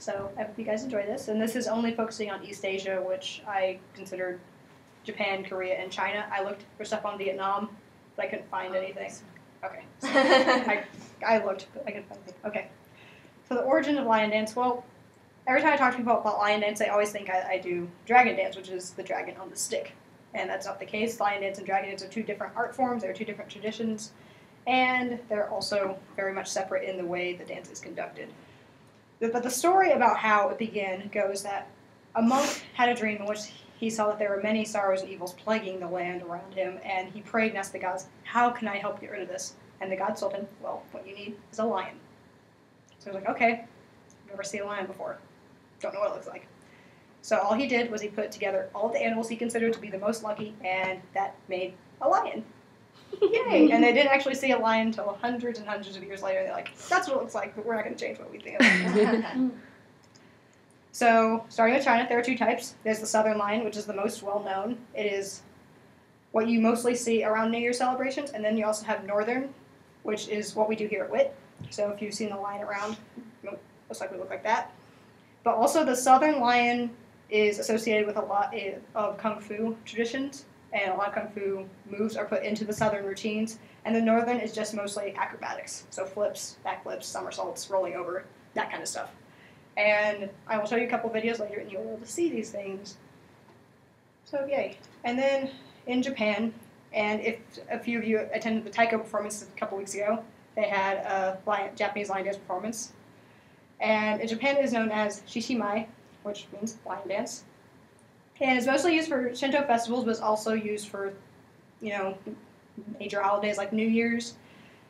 So I hope you guys enjoy this. And this is only focusing on East Asia, which I considered Japan, Korea, and China. I looked for stuff on Vietnam, but I couldn't find anything. Okay. So I looked, but I couldn't find anything. Okay. So the origin of lion dance, well, every time I talk to people about lion dance, they always think I do dragon dance, which is the dragon on the stick. And that's not the case. Lion dance and dragon dance are two different art forms. They're two different traditions. And they're also very much separate in the way the dance is conducted. But the story about how it began goes that a monk had a dream in which he saw that there were many sorrows and evils plaguing the land around him, and he prayed and asked the gods, how can I help get rid of this? And the gods told him, well, what you need is a lion. So he was like, okay, never seen a lion before. Don't know what it looks like. So all he did was he put together all the animals he considered to be the most lucky, and that made a lion. Yay! And they didn't actually see a lion until hundreds and hundreds of years later. They're like, that's what it looks like, but we're not going to change what we think of it. So, starting with China, there are two types. There's the southern lion, which is the most well-known. It is what you mostly see around New Year's celebrations. And then you also have northern, which is what we do here at WIT. So if you've seen the lion around, it most likely look like that. But also the southern lion is associated with a lot of Kung Fu traditions. And a lot of Kung Fu moves are put into the southern routines. And the northern is just mostly acrobatics. So flips, backflips, somersaults, rolling over, that kind of stuff. And I will show you a couple videos later and you'll be able to see these things. So yay. And then in Japan, and if a few of you attended the taiko performance a couple weeks ago, they had a Japanese lion dance performance. And in Japan it is known as shishimai, which means lion dance. And it's mostly used for Shinto festivals, but it's also used for, major holidays like New Year's.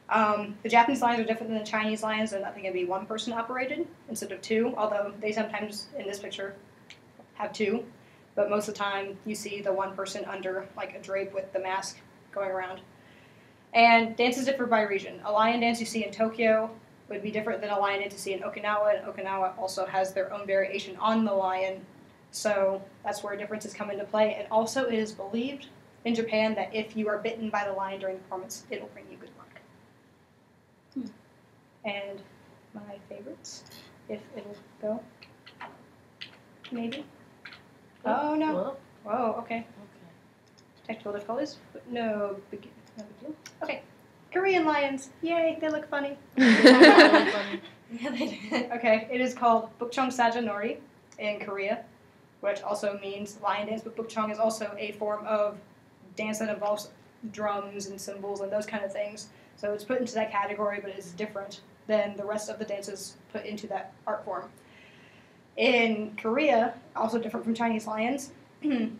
The Japanese lions are different than the Chinese lions. They're not going to be one person operated instead of two, although they sometimes, in this picture, have two. But most of the time, you see the one person under like a drape with the mask going around. And dances differ by region. A lion dance you see in Tokyo would be different than a lion dance you see in Okinawa, and Okinawa also has their own variation on the lion. So that's where differences come into play. And also it is believed in Japan that if you are bitten by the lion during the performance, it will bring you good luck. And my favorites, if it'll go, maybe. Oh no! Whoa, okay. Technical difficulties, but no big deal. Okay, Korean lions, yay! They look funny. Yeah, they do. Okay, it is called Bukchong Sajanori in Korea, which also means lion dance. But Bukchong is also a form of dance that involves drums and cymbals and those kind of things. So it's put into that category, but it's different than the rest of the dances put into that art form. In Korea, also different from Chinese lions, the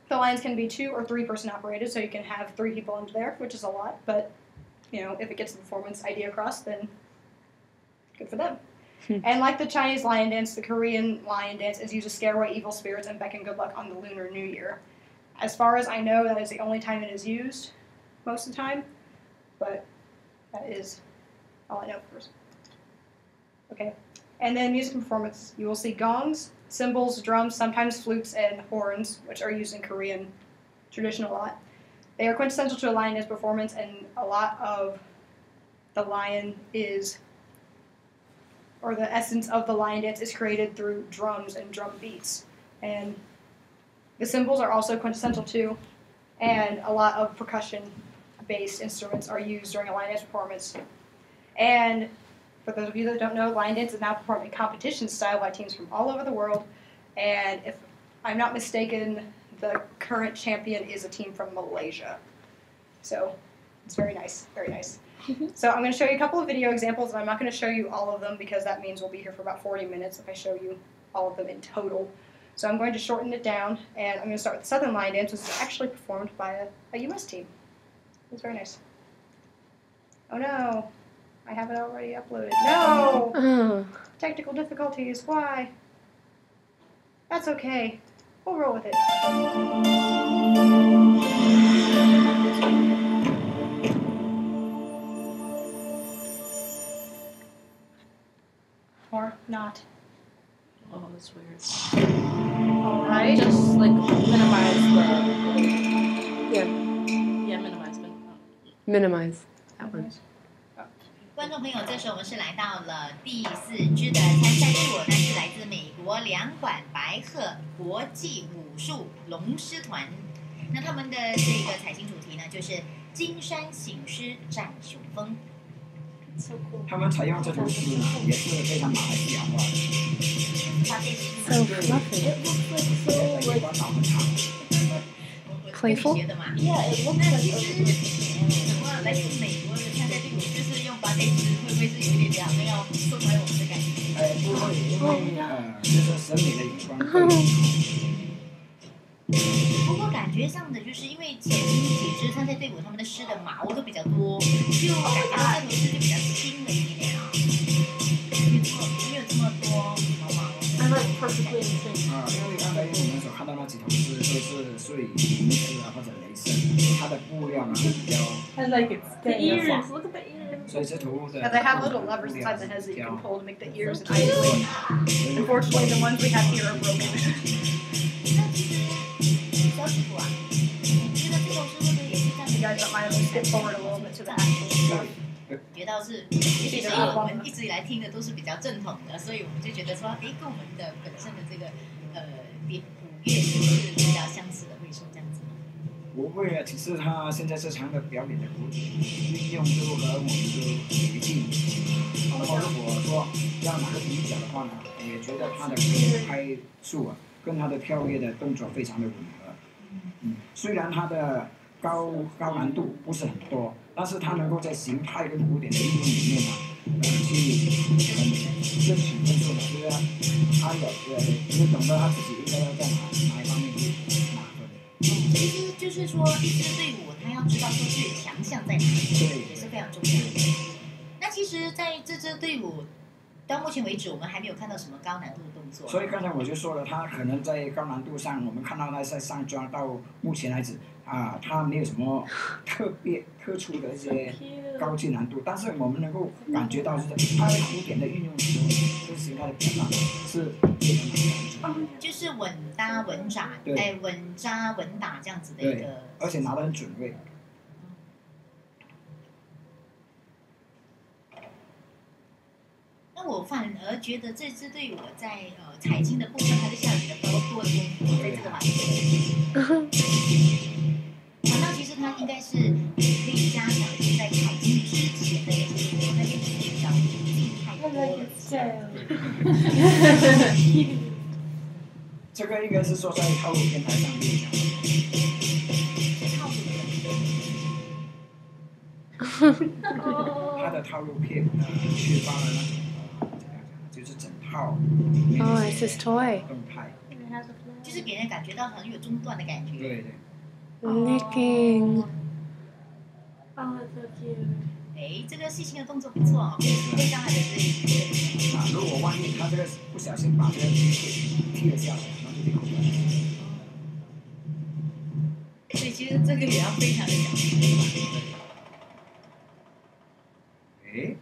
lions can be 2 or 3 person operated, so you can have 3 people under there, which is a lot, but if it gets the performance idea across, then good for them. And like the Chinese lion dance, the Korean lion dance is used to scare away evil spirits and beckon good luck on the Lunar New Year. As far as I know, that is the only time it is used, most of the time, but that is all I know first. Okay. And then music and performance. You will see gongs, cymbals, drums, sometimes flutes, and horns, which are used in Korean tradition a lot. They are quintessential to a lion dance performance, and a lot of the lion is, or the essence of the lion dance is created through drums and drum beats. And the cymbals are also quintessential too, and a lot of percussion-based instruments are used during a lion dance performance. And for those of you that don't know, lion dance is now performed in competition style by teams from all over the world. And if I'm not mistaken, the current champion is a team from Malaysia. So it's very nice, very nice. So I'm going to show you a couple of video examples, and I'm not going to show you all of them because that means we'll be here for about 40 minutes if I show you all of them in total. So I'm going to shorten it down, and I'm going to start with the Southern Lion Dance, which is actually performed by a US team. It's very nice. Oh no! I have it already uploaded. No! Technical difficulties. Why? That's okay. We'll roll with it. Or not. Oh, that's weird. Alright. Just like minimize the... Yeah. Yeah, minimize. Minimize that one. 观众朋友，这时候我们是来到了第4支的参赛队伍，那是来自美两馆白鹤国际武术龙狮团。那他们的这个采星主题呢，就是金山醒狮展雄风。他们采用这头狮呢，也是非常马来西亚化的。So fluffy. 尾巴长很长。 Playful. 学的嘛。 Yeah, it looks 那 like 其 a 实什么来自美国的参赛队伍，就是用芭蕾丝，会不会是有一点好像要送来我们的感觉？不会，因为就是审美的眼光。不过感觉上的就是因为前几支参赛队伍他们的狮的毛都比较多，就感觉到这头狮就比较轻了一点啊，没有这么多毛毛。I like perfectly in sync. 因为刚才我们所看到那几头狮都是属于银狮啊或者雷狮，它的布料呢比较 I like it. The ears. Look at the ears. 所以这头的 Yeah, they have little levers inside the heads that you can pull to make the ears and eyes 对 big. Unfortunately, the ones we have here are broken. 那其实小师傅啊，你觉得这头狮会不会也是这样 You guys don't mind if we skip forward a little bit to the actual stuff? 觉得是，其实我们一直以来听的都是比较正统的，所以我们就觉得说，哎，跟我们的本身的这个舞乐是比较相似的，会说这样子吗？不会啊，其实他现在这场的表演的古典运用都和我们都接近。那么如果说要拿个比较的话呢，也觉得他的拍速啊，跟他的跳跃的动作非常的吻合。虽然他的高难度不是很多，但是他能够在形态跟古典的运用里面呢，去争取分数的，就是他也懂得他自己应该要在哪一方面去拿分。其实就是说，一支队伍他要知道说自己的强项在哪里，也是非常重要的。那其实，在这支队伍到目前为止，我们还没有看到什么高难度的动作。所以刚才我就说了，他可能在高难度上，我们看到他在上抓到目前为止他没有什么特殊的一些高级难度，但是我们能够感觉到就是他古典的运用时候，就是形态的表达是非常难。就是稳扎稳打，稳扎稳打这样子的一个，而且拿得很准位。那我反而觉得这支队伍在采青的部分，它的下雨的包括在这个环节。反倒其实它应该是可以加强在采青之前的一些那边是比较静态多。这个应该是说在套路片台上面讲的。他的套路片缺乏了那种就是整套。Oh, it's his toy. 动态。就是给人感觉到很有中断的感觉。对对。Licking. Oh, it's so cute. 哎，这个细心的动作不错哦，可以让他的这如果万一他这个不小心把这个踢了下来，那就得扣分。所以其实这个也要非常的小心。哎。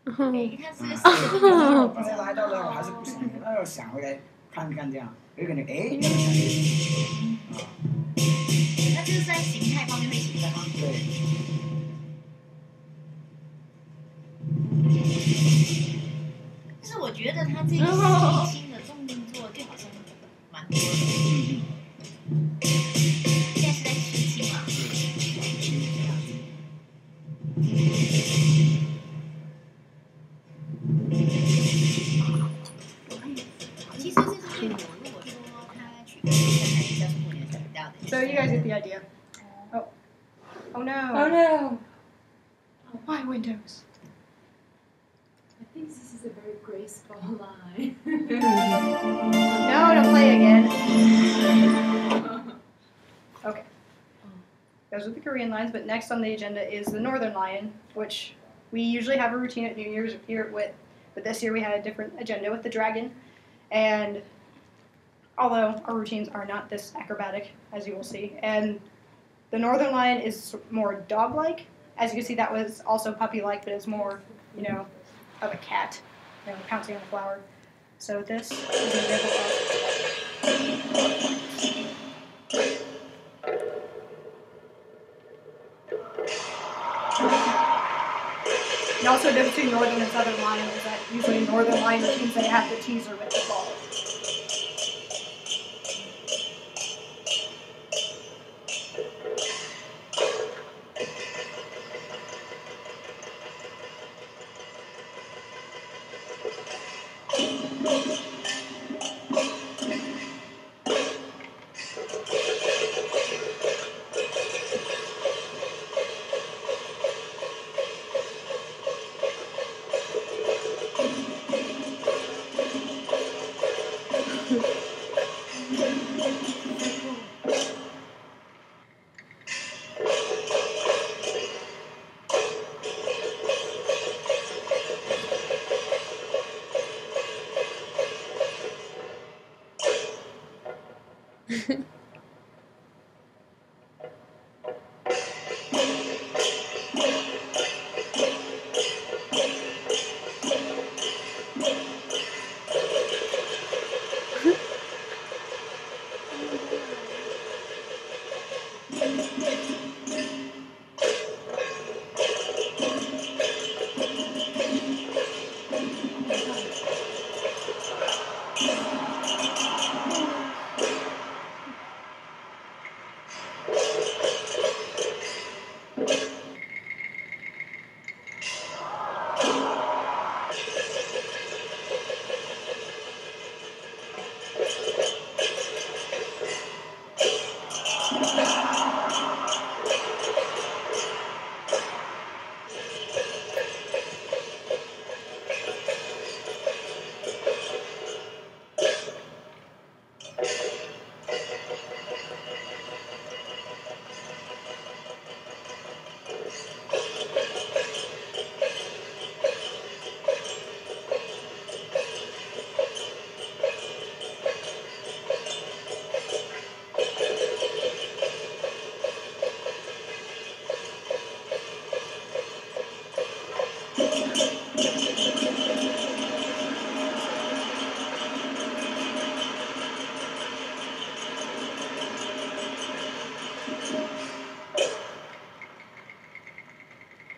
哎，他是个刚才来到了，我还是不想，要想回来看看这样，有可能哎。那这是在形态方面会行的吗？对。但是我觉得他这个细心的动作就好像蛮多的。现在是在吃青嘛。其实这是对我如果说他取得在教师部里面比较的。So you guys get the idea. Oh no. Oh no. Why Windows? I think this is a very graceful line. No, don't play again. Okay. Those are the Korean lines, but next on the agenda is the Northern Lion, which we usually have a routine at New Year's here at Wit, but this year we had a different agenda with the dragon. And although our routines are not this acrobatic, as you will see, and the Northern Lion is more dog-like. As you can see, that was also puppy-like, but it's more, of a cat, pouncing on a flower. So this is an example of... You also also difference between northern and southern lion is that usually northern lion routines they have the teaser with the ball.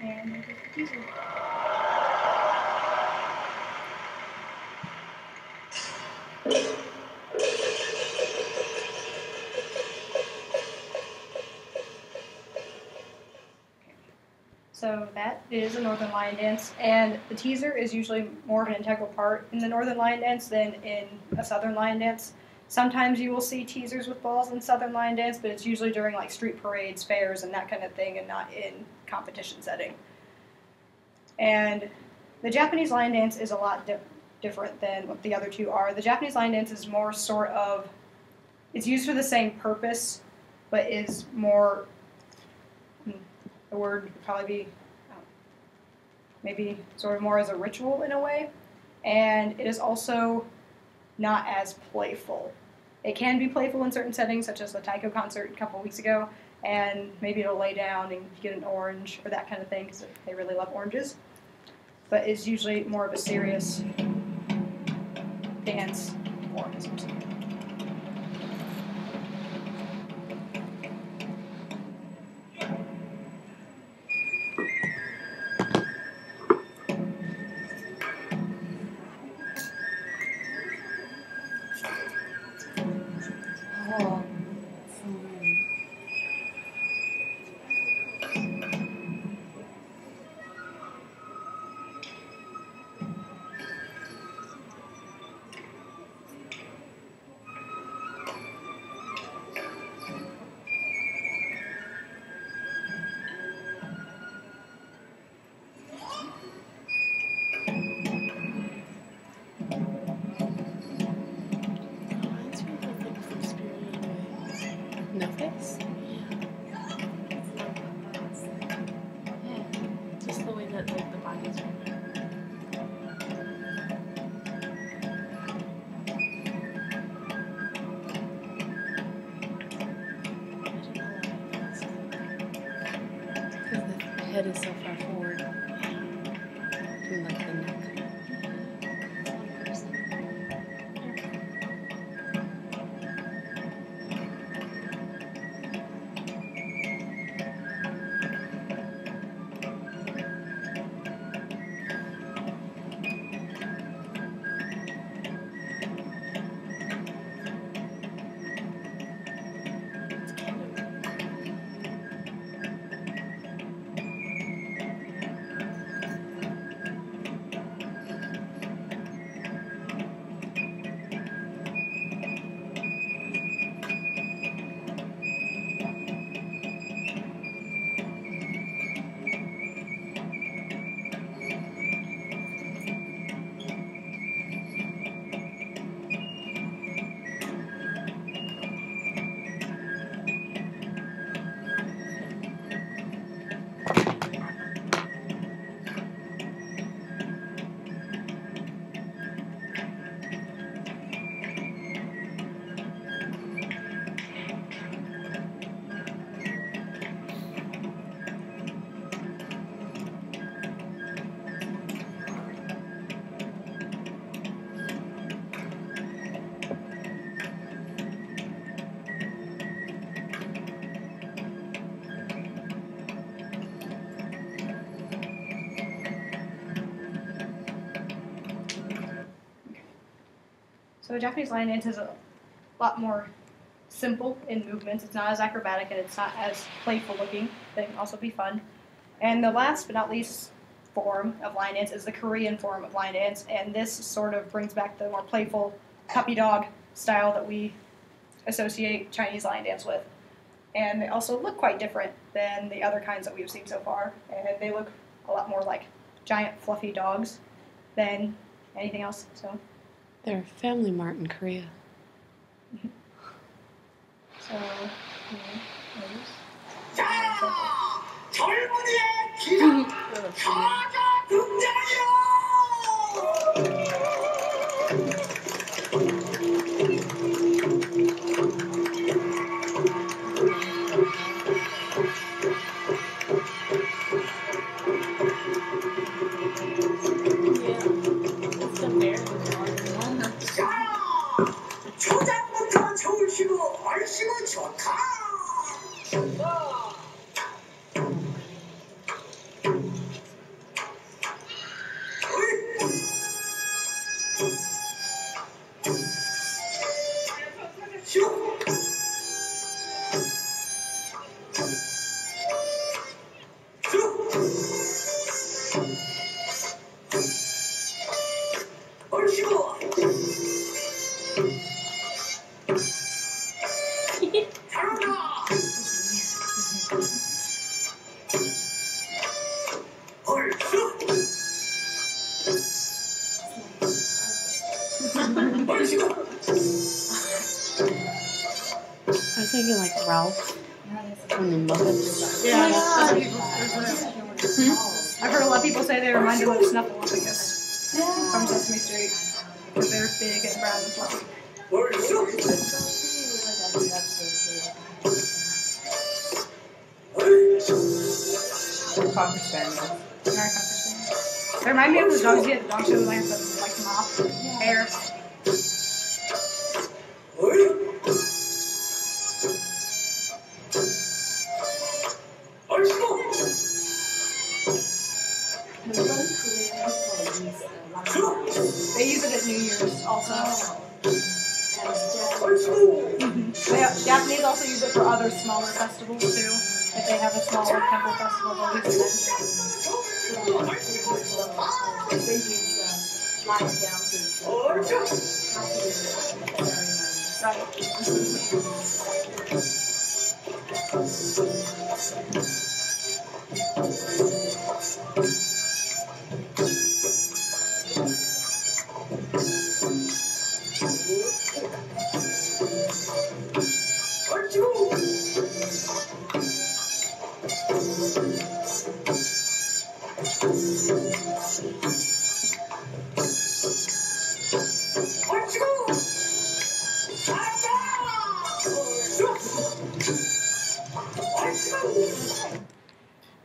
And there's the teaser. So that is a Northern Lion dance, and the teaser is usually more of an integral part in the Northern Lion dance than in a Southern Lion dance. Sometimes you will see teasers with balls in Southern Lion dance, but it's usually during like street parades, fairs, and that kind of thing, and not in competition setting. And the Japanese lion dance is a lot different than what the other two are. The Japanese lion dance is more sort of, it's used for the same purpose, but is more, the word would probably be maybe sort of more as a ritual in a way. And it is also not as playful. It can be playful in certain settings, such as the taiko concert a couple weeks ago, and maybe it'll lay down and get an orange or that kind of thing, because they really love oranges. But it's usually more of a serious dance form. No face? Yeah. Just the way that like the body's moving. Because the head is so far forward. And like the neck. So a Japanese lion dance is a lot more simple in movements. It's not as acrobatic and it's not as playful looking. They can also be fun. And the last but not least form of lion dance is the Korean form of lion dance, and this sort of brings back the more playful puppy dog style that we associate Chinese lion dance with. And they also look quite different than the other kinds that we've seen so far, and they look a lot more like giant fluffy dogs than anything else. So They're a family mart in Korea. So, 젊은이의 기라 가자 등장이야. 초장부터 좋으시고 얼씨구 좋다. I was thinking like Ralph from the Muppets. yeah, I've heard a lot of people say they remind them of Snuffleupagus from Sesame Street because they're big and brown and fluffy. Cocker spaniel. They remind me of the dogs you had at the dog show that have the like mop hair. They use it at New Year's also. Japanese also use it for other smaller festivals too. If they have a smaller temple festival, they'll use it They use lion dances.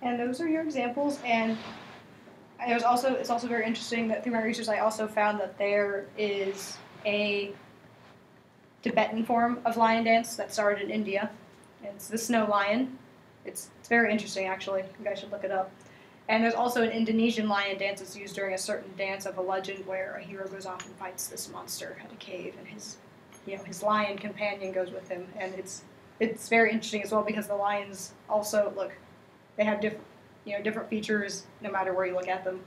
And those are your examples. And it's also very interesting that through my research I also found that there is a Tibetan form of lion dance that started in India. It's the snow lion. It's very interesting actually. You guys should look it up. And there's also an Indonesian lion dance that's used during a certain dance of a legend where a hero goes off and fights this monster at a cave, and his lion companion goes with him. And it's very interesting as well because the lions also they have different features no matter where you look at them.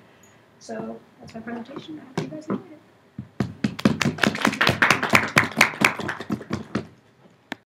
So that's my presentation. I hope you guys enjoyed it.